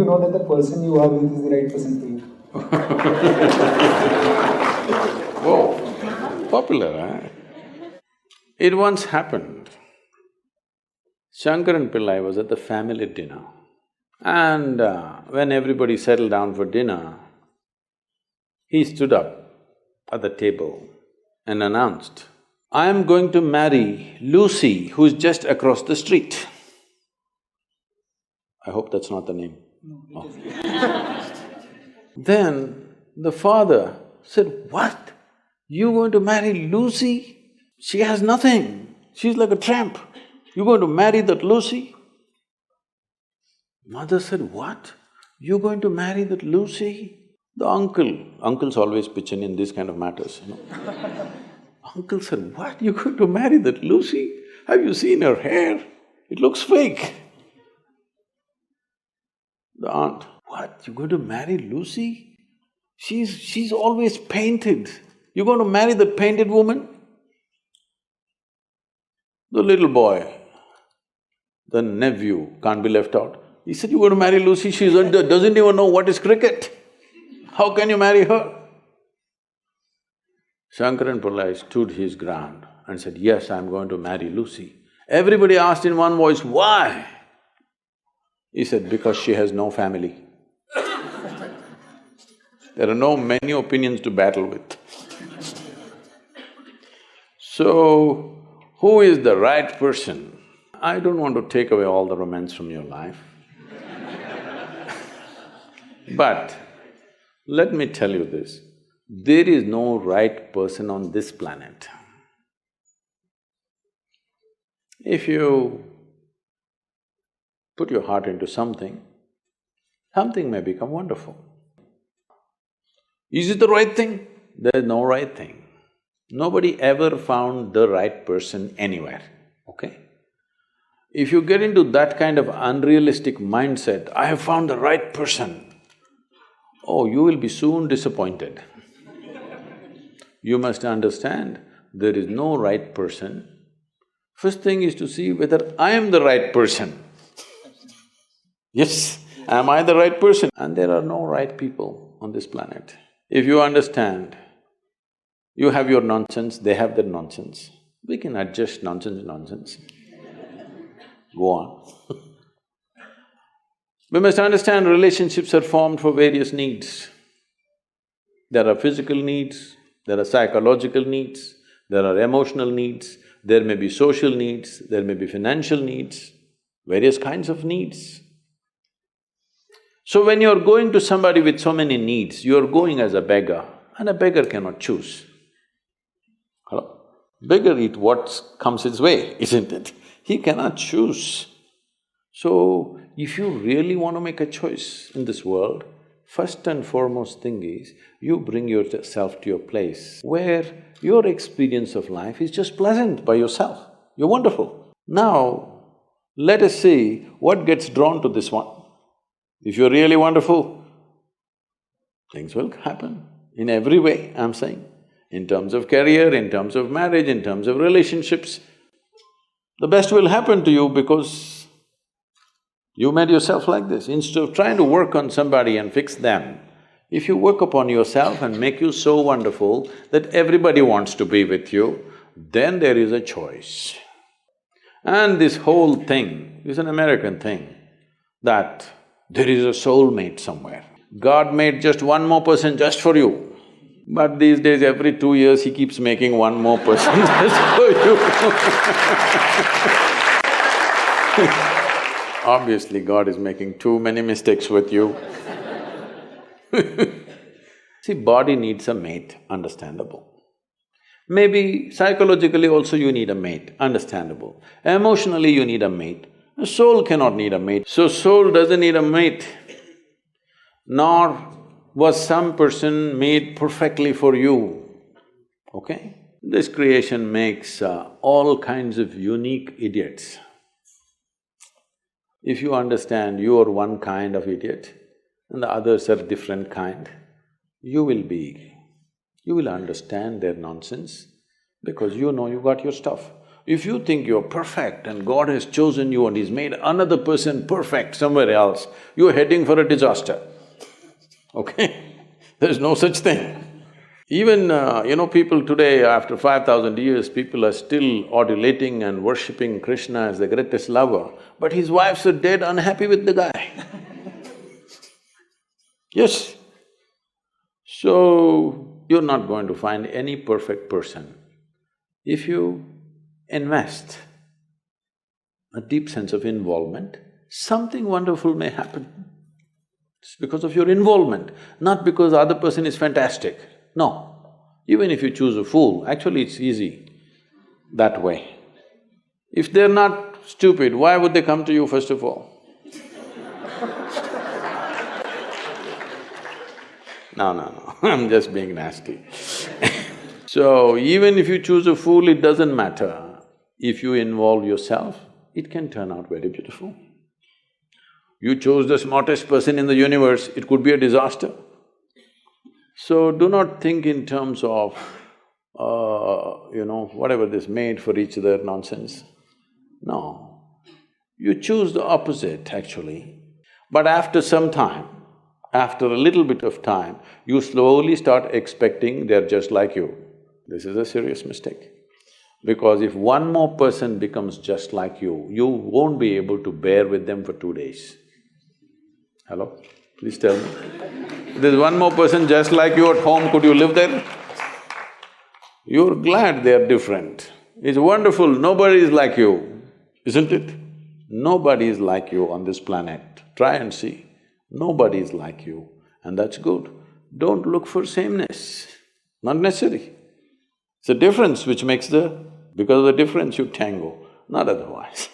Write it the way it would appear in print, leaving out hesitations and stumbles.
you know that the person you are with is the right person for you? Whoa, popular, huh? It once happened. Shankaran Pillai was at the family dinner and when everybody settled down for dinner, he stood up at the table and announced, "I am going to marry Lucy, who's just across the street." I hope that's not the name. No, it is. Then the father said, "What? You going to marry Lucy? She has nothing. She's like a tramp. You're going to marry that Lucy?" Mother said, "What? You're going to marry that Lucy?" The uncles always pitch in these kind of matters, you know. Uncle said, "What? You're going to marry that Lucy? Have you seen her hair? It looks fake." The aunt, "What? You're going to marry Lucy? She's always painted. You're going to marry that painted woman?" The little boy, the nephew, can't be left out. He said, "You're going to marry Lucy, she doesn't even know what is cricket. How can you marry her?" Shankaran Pillai stood his ground and said, "Yes, I'm going to marry Lucy." Everybody asked in one voice, "Why?" He said, "Because she has no family." There are no many opinions to battle with. So, who is the right person? I don't want to take away all the romance from your life. But let me tell you this, there is no right person on this planet. If you put your heart into something, something may become wonderful. Is it the right thing? There is no right thing. Nobody ever found the right person anywhere, okay? If you get into that kind of unrealistic mindset, "I have found the right person," oh, you will be soon disappointed. You must understand, there is no right person. First thing is to see whether I am the right person. Yes, am I the right person? And there are no right people on this planet. If you understand, you have your nonsense, they have their nonsense, we can adjust nonsense. Go on. We must understand relationships are formed for various needs. There are physical needs, there are psychological needs, there are emotional needs, there may be social needs, there may be financial needs, various kinds of needs. So when you're going to somebody with so many needs, you're going as a beggar, and a beggar cannot choose. Hello? Beggar eat what comes his way, isn't it? He cannot choose. So, if you really want to make a choice in this world, first and foremost thing is, you bring yourself to your place where your experience of life is just pleasant by yourself. You're wonderful. Now, let us see what gets drawn to this one. If you're really wonderful, things will happen in every way, I'm saying. In terms of career, in terms of marriage, in terms of relationships, the best will happen to you because you made yourself like this. Instead of trying to work on somebody and fix them, if you work upon yourself and make you so wonderful that everybody wants to be with you, then there is a choice. And this whole thing is an American thing, that there is a soulmate somewhere. God made just one more person just for you. But these days, every 2 years, he keeps making one more person just for you. Obviously, God is making too many mistakes with you. See, body needs a mate, understandable. Maybe psychologically also you need a mate, understandable. Emotionally you need a mate. A soul cannot need a mate. So soul doesn't need a mate, nor was some person made perfectly for you, okay? This creation makes all kinds of unique idiots. If you understand you are one kind of idiot and the others are different kind, you will understand their nonsense because you know you got your stuff. If you think you're perfect and God has chosen you and He's made another person perfect somewhere else, you're heading for a disaster, okay? There's no such thing. Even, people today, after 5,000 years, people are still adulating and worshipping Krishna as the greatest lover, but his wives are dead unhappy with the guy. Yes. So, you're not going to find any perfect person. If you invest a deep sense of involvement, something wonderful may happen. It's because of your involvement, not because the other person is fantastic. No. Even if you choose a fool, actually it's easy that way. If they're not stupid, why would they come to you first of all? No, I'm just being nasty. So, even if you choose a fool, it doesn't matter. If you involve yourself, it can turn out very beautiful. You chose the smartest person in the universe, it could be a disaster. So, do not think in terms of, whatever this made for each other nonsense. No. You choose the opposite, actually. But after some time, after a little bit of time, you slowly start expecting they're just like you. This is a serious mistake. Because if one more person becomes just like you won't be able to bear with them for 2 days. Hello? Please tell me. If there's one more person just like you at home, could you live there? You're glad they're different. It's wonderful, nobody is like you, isn't it? Nobody is like you on this planet. Try and see. Nobody is like you, and that's good. Don't look for sameness, not necessary. It's a difference which makes the… because of the difference you tango, not otherwise